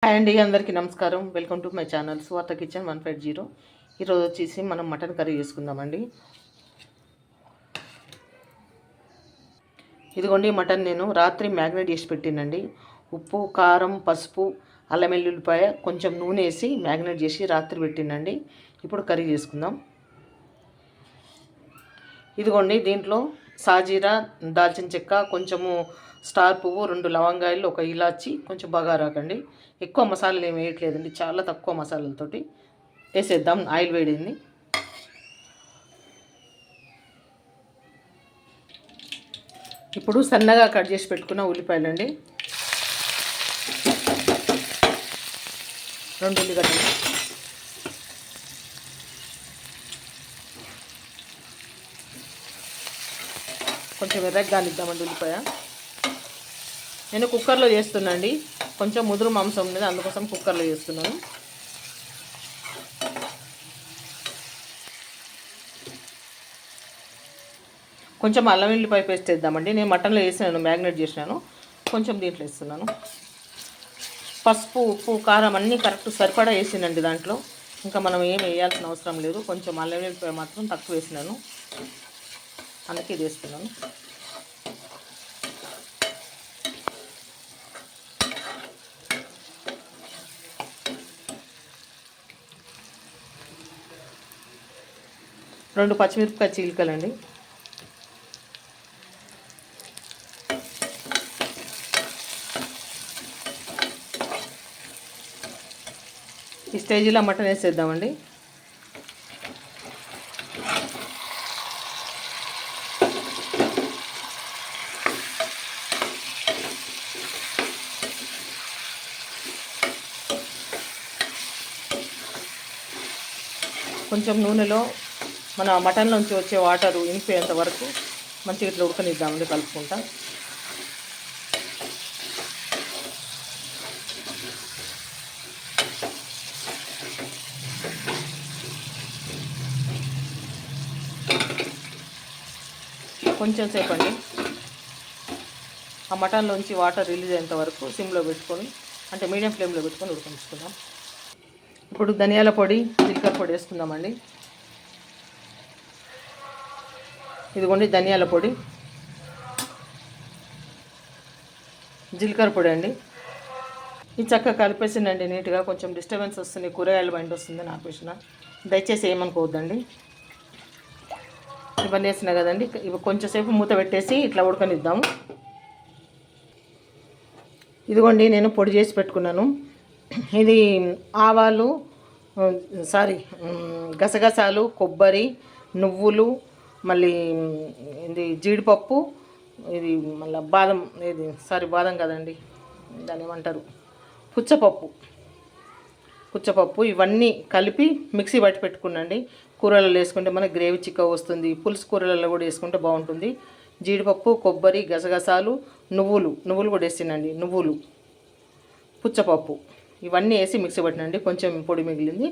Hi అండి, అందరికీ నమస్కారం. వెల్కమ్ టు మై ఛానల్ సువార్త కిచెన్ 150. ఈరోజు వచ్చేసి మనం మటన్ కర్రీ చేసుకుందామండి. ఇదిగోండి మటన్ నేను రాత్రి మ్యాగ్నేట్ చేసి పెట్టినండి. ఉప్పు, కారం, పసుపు, అల్లం వెల్లుల్లిపాయ, కొంచెం నూనె వేసి మ్యాగ్నేట్ చేసి రాత్రి పెట్టినండి. ఇప్పుడు కర్రీ చేసుకుందాం. ఇదిగోండి దీంట్లో సాజీరా, దాల్చిన చెక్క, కొంచెము స్టార్ పువ్వు, 2 లవంగాయలు, 1 ఇలాచి, కొంచెం బగారాకండి. ఎక్కువ మసాలాలు ఏమి వేయట్లేదండి, చాలా తక్కువ మసాలాలతోటి వేసేద్దాం. ఆయిల్ వేడింది. ఇప్పుడు సన్నగా కట్ చేసి పెట్టుకున్న ఉల్లిపాయలండి, 2 ఉల్లిగడ్డలు, కొంచెం ఎర్రగానిద్దామండి ఉల్లిపాయ. నేను కుక్కర్లో చేస్తున్నానండి, కొంచెం ముదురు మాంసం ఉన్నది, అందుకోసం కుక్కర్లో చేస్తున్నాను. కొంచెం అల్లం వెల్లుల్లిపాయ పేస్ట్ వేద్దామండి. నేను మటన్లో వేసినాను, మ్యాగ్నేట్ చేసినాను, కొంచెం దీంట్లో వేస్తున్నాను. పసుపు, ఉప్పు, కారం అన్నీ కరెక్ట్ సరిపడా వేసినండి దాంట్లో. ఇంకా మనం ఏం వేయాల్సిన అవసరం లేదు. కొంచెం అల్లం వెల్లుల్లిపాయ మాత్రం తక్కువ వేసినాను, అందుకే ఇది వేస్తున్నాను. రెండు పచ్చిమిరపకాయ చీలికలండి, ఈ స్టేజీలో మటన్ వేసేద్దామండి. కొంచెం నూనెలో మన మటన్లోంచి వచ్చే వాటరు ఇంకిపోయేంత వరకు మంచిగా ఇట్లా ఉడకనిద్దామండి కలుపుకుంటా. కొంచెం సేపు అండి ఆ మటన్లోంచి వాటర్ రిలీజ్ అయ్యేంత వరకు సిమ్లో పెట్టుకొని, అంటే మీడియం ఫ్లేమ్లో పెట్టుకొని ఉడికించుకుందాం. ఇప్పుడు ధనియాల పొడి, జీలకర్ర పొడి వేసుకుందామండి. ఇదిగోండి ధనియాల పొడి, జీలకర్ర పొడి అండి. ఇది చక్కగా కలిపేసిందండి నీట్గా. కొంచెం డిస్టర్బెన్స్ వస్తుంది, కూరగాయలు బండి వస్తుంది నాకు వేసిన, దయచేసి ఏమనుకోవద్దండి. ఇవన్నీ వేసినా కదండి, ఇవి కొంచెంసేపు మూత పెట్టేసి ఇట్లా ఉడకనిద్దాము. ఇదిగోండి నేను పొడి చేసి పెట్టుకున్నాను. ఇది ఆవాలు, గసగసాలు, కొబ్బరి, నువ్వులు, మళ్ళీ ఇది జీడిపప్పు, ఇది మళ్ళీ బాదం, బాదం కదండి, దాన్ని ఏమంటారు, పుచ్చపప్పు, ఇవన్నీ కలిపి మిక్సీ పట్టి పెట్టుకున్నాండి. కూరలలో వేసుకుంటే మనకి గ్రేవీ చిక్కగా వస్తుంది, పులుసు కూరలలో కూడా వేసుకుంటే బాగుంటుంది. జీడిపప్పు, కొబ్బరి, గసగసాలు, నువ్వులు కూడా వేసినండి, పుచ్చపప్పు, ఇవన్నీ వేసి మిక్సీ పట్టినండి. కొంచెం పొడి మిగిలింది,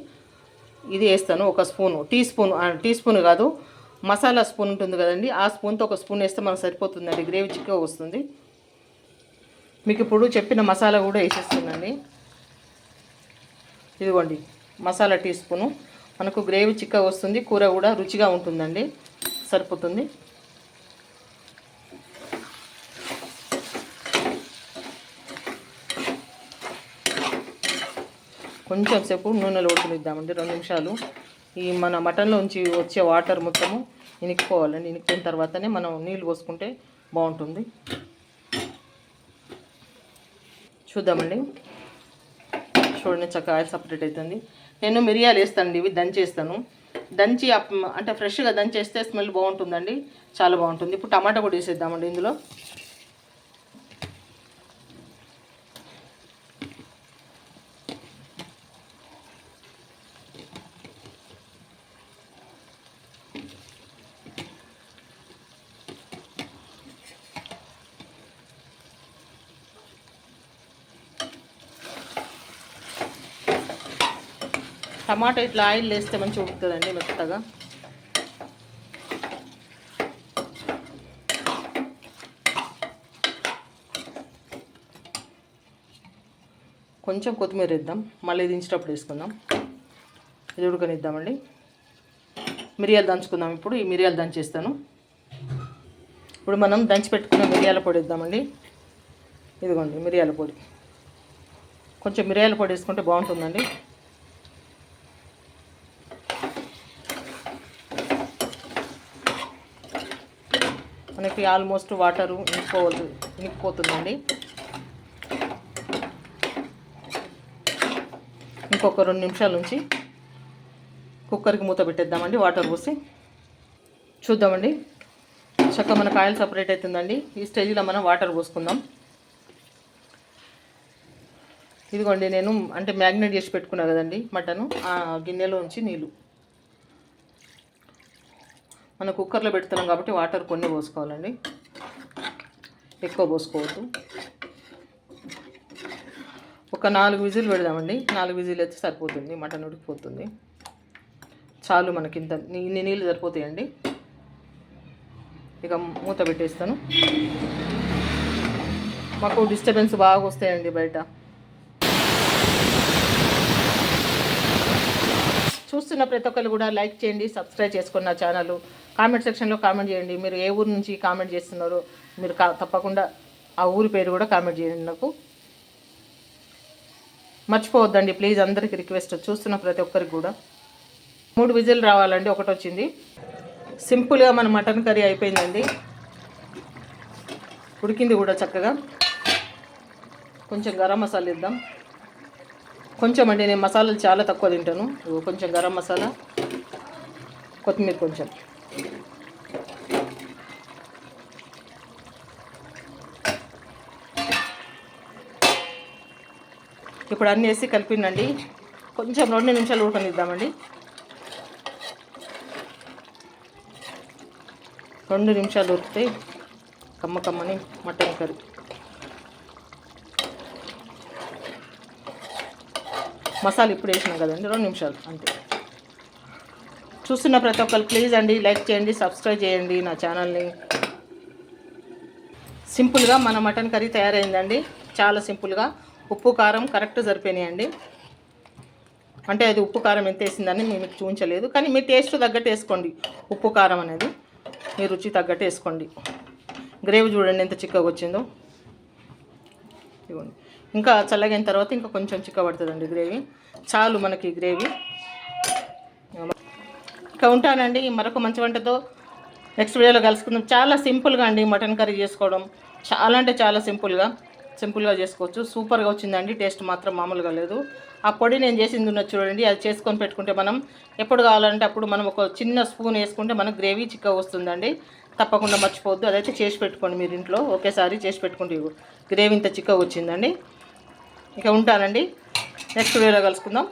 ఇది వేస్తాను. 1 స్పూను, టీ స్పూన్ కాదు, మసాలా స్పూన్ ఉంటుంది కదండి, ఆ స్పూన్తో 1 స్పూన్ వేస్తే మనకు సరిపోతుందండి, గ్రేవీ చిక్కగా వస్తుంది. మీకు ఇప్పుడు చెప్పిన మసాలా కూడా వేసేస్తున్నాండి. ఇదిగోండి మసాలా టీ స్పూను, మనకు గ్రేవీ చిక్కగా వస్తుంది, కూర కూడా రుచిగా ఉంటుందండి, సరిపోతుంది. కొంచెం సేపు నూనెలో ఉడకనిద్దామండి, 2 నిమిషాలు. ఈ మన మటన్లోంచి వచ్చే వాటర్ మొత్తము ఇనికిపోవాలండి. ఇనికిపోయిన తర్వాతనే మనం నీళ్ళు పోసుకుంటే బాగుంటుంది. చూద్దామండి. చూడండి చక్కగా ఆయిల్ సపరేట్ అవుతుంది. నేను మిరియాలు వేస్తానండి, ఇవి దంచేస్తాను. అంటే ఫ్రెష్గా దంచేస్తే స్మెల్ బాగుంటుందండి, చాలా బాగుంటుంది. ఇప్పుడు టమాటా కూడా వేసేద్దామండి ఇందులో. టమాటా ఇట్లా ఆయిల్ వేస్తే మంచిగా ఉడుకుతుందండి మెత్తగా. కొంచెం కొత్తిమీర వేద్దాం, మళ్ళీ దించేటప్పుడు వేసుకుందాం. ఇది ఉడకనిద్దామండి. మిరియాలు దంచుకుందాం. ఇప్పుడు ఈ మిరియాలు దంచేస్తాను. ఇప్పుడు మనం దంచి పెట్టుకున్న మిరియాల పొడి వేద్దామండి. ఇదిగోండి మిరియాల పొడి. కొంచెం మిరియాల పొడి వేసుకుంటే బాగుంటుందండి. మనకి ఆల్మోస్ట్ వాటరు ఇంకిపోతుందండి. ఇంకొక 2 నిమిషాల నుంచి కుక్కర్కి మూత పెట్టేద్దామండి. వాటర్ పోసి చూద్దామండి. చక్కగా మనకు ఆయిల్ సపరేట్ అవుతుందండి. ఈ స్టేజ్లో మనం వాటర్ పోసుకుందాం. ఇదిగోండి నేను అంటే మ్యాగ్నేట్ చేసి పెట్టుకున్నా కదండి మటను, ఆ గిన్నెలో ఉంచి నీళ్ళు. మనం కుక్కర్లో పెడుతున్నాం కాబట్టి వాటర్ కొన్ని పోసుకోవాలండి, ఎక్కువ పోసుకోవద్దు. ఒక 4 విజిల్ పెడదామండి. 4 విజిల్ అయితే సరిపోతుంది, మటన్ ఉడికిపోతుంది. చాలు మనకి ఇన్ని నీళ్ళు సరిపోతాయండి. ఇక మూత పెట్టేస్తాను. మాకు డిస్టర్బెన్స్ బాగా వస్తాయండి బయట. చూస్తున్న ప్రతి ఒక్కరు కూడా లైక్ చేయండి, సబ్స్క్రైబ్ చేసుకున్న నా ఛానల్. కామెంట్ సెక్షన్లో కామెంట్ చేయండి. మీరు ఏ ఊరు నుంచి కామెంట్ చేస్తున్నారో మీరు తప్పకుండా ఆ ఊరి పేరు కూడా కామెంట్ చేయండి నాకు. మర్చిపోవద్దండి ప్లీజ్, అందరికీ రిక్వెస్ట్. చూస్తున్న ప్రతి ఒక్కరికి కూడా 3 విజిల్ రావాలండి. ఒకటి వచ్చింది. సింపుల్గా మన మటన్ కర్రీ అయిపోయిందండి. ఉడికింది కూడా చక్కగా. కొంచెం గరం మసాలా ఇద్దాం. కొంచెం అండి, నేను మసాలాలు చాలా తక్కువ తింటాను. కొంచెం గరం మసాలా, కొత్తిమీర కొంచెం. ఇప్పుడు అన్నీ వేసి కలిపిందండి. కొంచెం 2 నిమిషాలు ఉడకనిద్దామండి. 2 నిమిషాలు ఉడికితే కమ్మని మటన్ కర్రీ. మసాలా ఇప్పుడు వేసినాం కదండి, 2 నిమిషాలు అంతే. చూస్తున్న ప్రతి ఒక్కరు ప్లీజ్ అండి లైక్ చేయండి, సబ్స్క్రైబ్ చేయండి నా ఛానల్ని. సింపుల్గా మన మటన్ కర్రీ తయారైందండి. చాలా సింపుల్గా. ఉప్పు కారం కరెక్ట్ సరిపోయినాయండి. అంటే అది ఉప్పు కారం ఎంత వేసిందని మీకు చూపించలేదు, కానీ మీ టేస్ట్ తగ్గట్టు వేసుకోండి. ఉప్పు కారం అనేది మీ రుచి తగ్గట్టు వేసుకోండి. గ్రేవీ చూడండి ఎంత చిక్కగా వచ్చిందో. ఇవ్వండి. ఇంకా చల్లగైన తర్వాత ఇంకా కొంచెం చిక్క పడుతుందండి గ్రేవీ. చాలు మనకి గ్రేవీ. ఇంకా ఉంటానండి మరొక మంచి వంటతో నెక్స్ట్ వీడియోలో కలుసుకుందాం. చాలా సింపుల్గా అండి మటన్ కర్రీ చేసుకోవడం. చాలా అంటే చాలా సింపుల్గా చేసుకోవచ్చు. సూపర్గా వచ్చిందండి. టేస్ట్ మాత్రం మామూలుగా లేదు. ఆ పొడి నేను చేసింది ఉన్నది చూడండి, అది చేసుకొని పెట్టుకుంటే మనం ఎప్పుడు కావాలంటే అప్పుడు మనం ఒక చిన్న స్పూన్ వేసుకుంటే మనకు గ్రేవీ చిక్కగా వస్తుందండి. తప్పకుండా మర్చిపోవద్దు, అదైతే చేసి పెట్టుకోండి మీరు ఇంట్లో. ఒకేసారి చేసి పెట్టుకుంటే గ్రేవీ ఇంత చిక్కగా వచ్చిందండి. ఇక ఉంటానండి, నెక్స్ట్ వీడియోలో కలుసుకుందాం.